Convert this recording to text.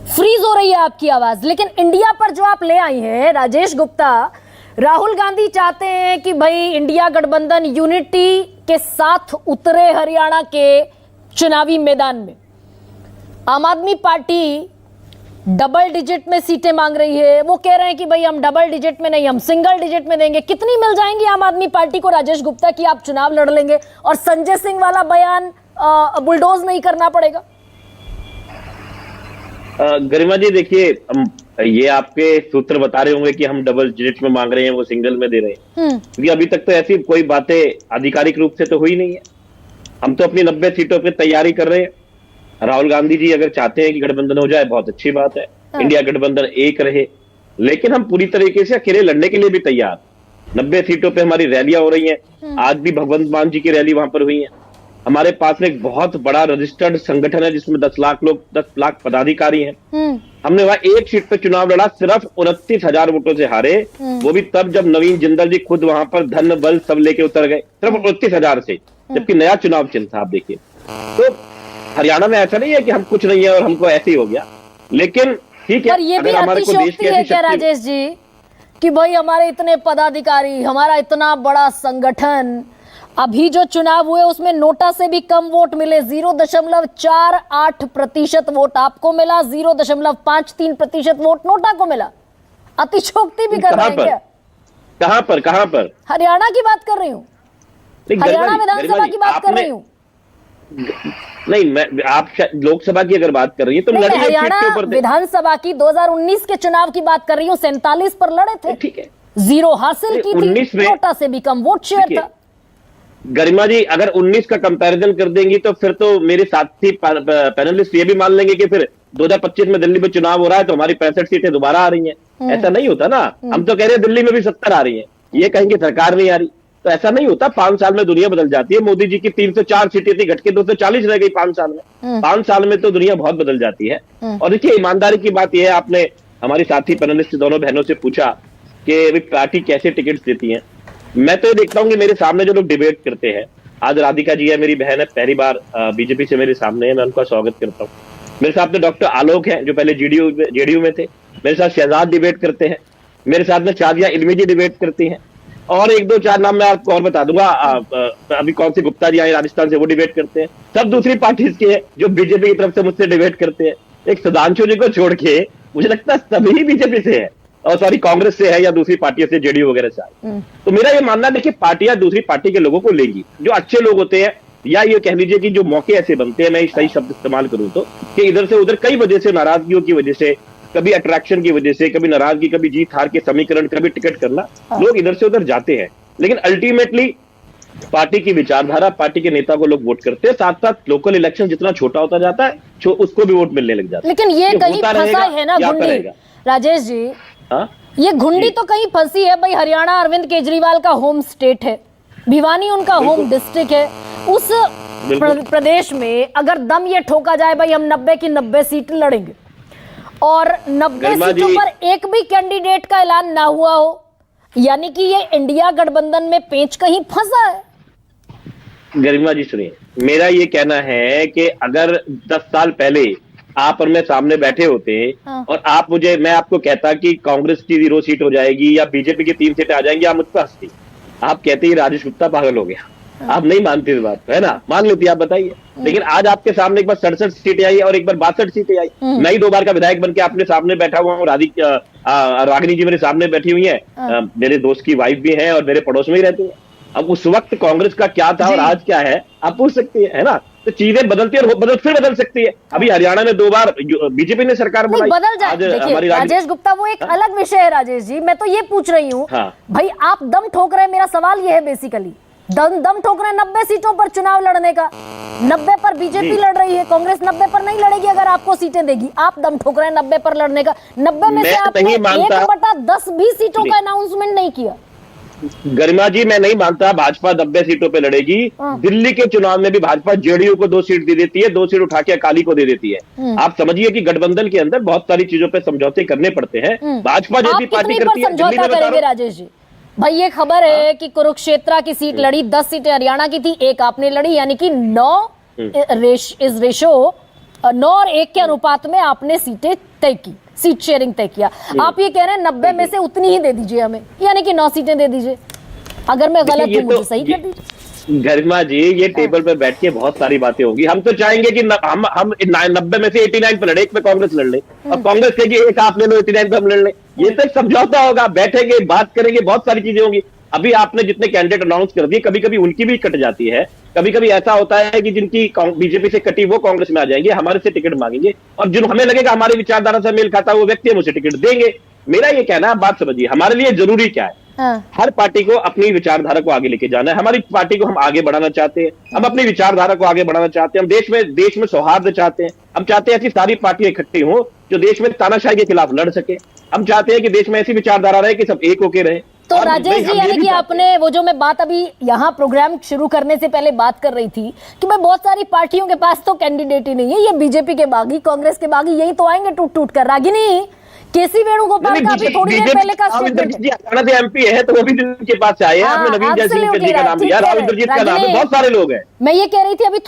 Freeze हो रही है आपकी आवाज। लेकिन इंडिया पर जो आप ले आई हैं राजेश गुप्ता, राहुल गांधी चाहते हैं कि भाई इंडिया गठबंधन यूनिटी के साथ उतरे हरियाणा के चुनावी मैदान में। आम आदमी पार्टी डबल डिजिट में सीटें मांग रही है। वो कह रहे हैं कि भाई हम डबल डिजिट में नहीं, हम सिंगल डिजिट में देंगे। कितनी मिल जाएंगी आम आदमी पार्टी को राजेश गुप्ता कि आप चुनाव लड़ लेंगे और संजय सिंह वाला बयान बुलडोज नहीं करना पड़ेगा? गरिमा जी देखिए, ये आपके सूत्र बता रहे होंगे कि हम डबल डिजिट में मांग रहे हैं, वो सिंगल में दे रहे हैं, क्योंकि अभी तक तो ऐसी कोई बातें आधिकारिक रूप से तो हुई नहीं है। हम तो अपनी 90 सीटों पर तैयारी कर रहे हैं। राहुल गांधी जी अगर चाहते हैं कि गठबंधन हो जाए, बहुत अच्छी बात है, इंडिया गठबंधन एक रहे, लेकिन हम पूरी तरीके से अकेले लड़ने के लिए भी तैयार। 90 सीटों पे हमारी रैलियां हो रही हैं। आज भी भगवंत मान जी की रैली वहां पर हुई है। हमारे पास में एक बहुत बड़ा रजिस्टर्ड संगठन है जिसमें 10 लाख लोग, 10 लाख पदाधिकारी हैं। हमने वहां एक सीट पे चुनाव लड़ा, सिर्फ 29,000 वोटों से हारे। वो भी तब जब नवीन जिंदल जी खुद वहां पर धन बल सब लेके उतर गए, सिर्फ 29,000 से, जबकि नया चुनाव चिन्ह था। आप देखिए, तो हरियाणा में ऐसा नहीं है कि हम कुछ नहीं है और हमको ऐसे ही हो गया। लेकिन ठीक है, पर ये भी अतिशयोक्ति है क्या राजेश जी कि भाई हमारे इतने पदाधिकारी, हमारा इतना बड़ा संगठन, अभी जो चुनाव हुए उसमें नोटा से भी कम वोट मिले, 0.48% वोट आपको मिला, 0.53% वोट नोटा को मिला। अतिशयोक्ति भी कर रहे हैं क्या? कहां पर? हरियाणा की बात कर रही हूँ, हरियाणा विधानसभा की बात कर रही हूँ। नहीं, मैं आप लोकसभा की अगर बात कर रही है तो हरियाणा विधानसभा की 2019 के चुनाव की बात कर रही हूँ। 47 पर लड़े थे, ठीक है, 0 हासिल की थी, नोटा से भी कम वोट शेयर था। गरिमा जी अगर 19 का कंपैरिजन कर देंगी तो फिर तो मेरे साथी पैनलिस्ट ये भी मान लेंगे कि फिर 2025 में दिल्ली में चुनाव हो रहा है तो हमारी 65 सीटें दोबारा आ रही हैं। ऐसा नहीं होता ना। हम तो कह रहे हैं दिल्ली में भी 70 आ रही हैं, ये कहेंगे सरकार नहीं आ रही, तो ऐसा नहीं होता। 5 साल में दुनिया बदल जाती है। मोदी जी की 304 सीटें थी, घट के 240 रह गई 5 साल में। 5 साल में तो दुनिया बहुत बदल जाती है। और देखिए, ईमानदारी की बात यह है, आपने हमारी साथी पैनलिस्ट दोनों बहनों से पूछा कि पार्टी कैसे टिकट देती है। मैं तो ये देखता हूँ कि मेरे सामने जो लोग डिबेट करते हैं, आज राधिका जी है, मेरी बहन है, पहली बार बीजेपी से मेरे सामने है, मैं उनका स्वागत करता हूँ। मेरे साथ में डॉक्टर आलोक है जो पहले जेडीयू में थे, मेरे साथ शहजाद डिबेट करते हैं, मेरे साथ में शादिया इल्मी जी डिबेट करती हैं, और 1 2 4 नाम मैं आपको और बता दूंगा। अभी कौन सी गुप्ता जी आए राजस्थान से, वो डिबेट करते हैं। सब दूसरी पार्टीज के हैं जो बीजेपी की तरफ से मुझसे डिबेट करते हैं। एक सुधांशु जी को छोड़ के मुझे लगता है सभी बीजेपी से है, और सॉरी कांग्रेस से है या दूसरी पार्टियों से, जेडीयू वगैरह से। तो मेरा ये मानना है, देखिए पार्टियां दूसरी पार्टी के लोगों को लेंगी जो अच्छे लोग होते हैं, या ये कह लीजिए कि जो मौके ऐसे बनते हैं, मैं सही शब्द इस्तेमाल करूं तो, कि इधर से उधर कई वजह से, नाराजगियों की वजह से, कभी अट्रैक्शन की वजह से, कभी नाराजगी, कभी जीत हार के समीकरण, कभी टिकट करना, लोग इधर से उधर जाते हैं। लेकिन अल्टीमेटली पार्टी की विचारधारा, पार्टी के नेता को लोग वोट करते हैं। साथ साथ लोकल इलेक्शन जितना छोटा होता जाता है उसको भी वोट मिलने लग जाता है। लेकिन ये कहीं फंसा है ना घुंडी राजेश जी। ये घुंडी तो कहीं फंसी है भाई। हरियाणा अरविंद केजरीवाल का होम स्टेट है, भिवानी उनका होम डिस्ट्रिक्ट है। उस प्रदेश में अगर दम ये ठोका जाए भाई हम 90 की 90 सीट लड़ेंगे, और 90 सीटों पर एक भी कैंडिडेट का ऐलान ना हुआ हो, यानी कि ये इंडिया गठबंधन में पेंच कहीं फंसा है। गरिमा जी सुनिए, मेरा ये कहना है कि अगर 10 साल पहले आप और मैं सामने बैठे होते और मैं आपको कहता कि कांग्रेस की 0 सीट हो जाएगी या बीजेपी की 3 सीटें आ जाएंगी, आप मुझ पर हंसती, आप कहते ही राजेश गुप्ता पागल हो गया। आप नहीं मानते इस बात है ना, मान लेती आप बताइए। लेकिन आज आपके सामने एक बार 67 सीटें आई और एक बार 62 सीटें आई। मैं ही 2 बार का विधायक बन के आपने सामने बैठा हुआ हूँ, रागिनी जी मेरे सामने बैठी हुई है, मेरे दोस्त की वाइफ भी है और मेरे पड़ोस में ही रहती है। अब उस वक्त कांग्रेस का क्या था और आज क्या है आप पूछ सकती है ना। तो चीजें बदलती है और फिर बदल सकती है। अभी हरियाणा में 2 बार बीजेपी ने सरकार बनाई, बदल जाए। राजेश गुप्ता वो एक अलग विषय है राजेश जी। मैं तो ये पूछ रही हूँ भाई, आप दम ठोक रहे हैं, मेरा सवाल ये है बेसिकली, दम ठोक रहे हैं 90 सीटों पर चुनाव लड़ने का। 90 पर बीजेपी लड़ रही है, कांग्रेस 90 पर नहीं लड़ेगी अगर आपको सीटें देगी। आप दम ठोक रहे हैं 90 पर लड़ने का। 90 में से आपने 1/10 भी सीटों का अनाउंसमेंट नहीं किया। गरिमा जी मैं नहीं मानता भाजपा 90 सीटों पे लड़ेगी। दिल्ली के चुनाव में भी भाजपा जेडीयू को 2 सीट दे देती है, 2 सीट उठा के अकाली को दे देती है। आप समझिए कि गठबंधन के अंदर बहुत सारी चीजों पे समझौते करने पड़ते हैं। भाजपा जैसी पार्टी करती है। समझौता करेंगे राजेश जी? भाई ये खबर है कि कुरुक्षेत्र की सीट लड़ी, 10 सीटें हरियाणा की थी, 1 आपने लड़ी, यानी कि 9 इज रेशो 9 और 1 के अनुपात में आपने सीटें तय की, सीट शेयरिंग तय किया। आप ये कह रहे हैं 90 में से उतनी ही दे दीजिए हमें, यानी कि 9 सीटें दे दीजिए। अगर मैं गलत हूं मुझे सही कर दीजिए। गरिमा जी, ये टेबल पर बैठ के बहुत सारी बातें होगी। हम तो चाहेंगे कि हम 90 में से 89 पे लड़े, एक पे कांग्रेस लड़ ले, और कांग्रेस कहेगी एक आप ले लो, 89 पे हम लड़ ले। ये तो एक समझौता होगा, बैठेंगे, बात करेंगे, बहुत सारी चीजें होंगी। अभी आपने जितने कैंडिडेट अनाउंस कर दिए, कभी कभी उनकी भी कट जाती है, कभी कभी ऐसा होता है कि जिनकी बीजेपी से कटी वो कांग्रेस में आ जाएंगे, हमारे से टिकट मांगेंगे, और जो हमें लगेगा हमारी विचारधारा से मेल खाता है वो व्यक्ति हम उसे टिकट देंगे। मेरा ये कहना है, बात समझिए, हमारे लिए जरूरी क्या है। हर पार्टी को अपनी विचारधारा को आगे लेके जाना है। हमारी पार्टी को हम आगे बढ़ाना चाहते हैं, हम अपनी विचारधारा को आगे बढ़ाना चाहते हैं, हम देश में सौहार्द चाहते हैं। हम चाहते हैं ऐसी सारी पार्टियां इकट्ठी हों जो देश में तानाशाही के खिलाफ लड़ सके। हम चाहते हैं कि देश में ऐसी विचारधारा रहे कि सब एक होके रहे। तो राजेश जी, यानी कि आपने वो जो मैं बात अभी यहाँ प्रोग्राम शुरू करने से पहले बात कर रही थी कि मैं बहुत सारी पार्टियों के पास तो कैंडिडेट ही नहीं है, ये बीजेपी के बागी, कांग्रेस के बागी, यही तो आएंगे टूट टूट कर। रागिनी, केसी वेणुगोपाल का अभी थोड़ी देर पहले का स्टेटमेंट है, एमपी है तो वो भी जिनके पास आए हैं। आपने नवीन जयसिंह जी का नाम लिया, राव इंद्रजीत का नाम है, बहुत सारे लोग हैं। मैं ये कह रही थी अभी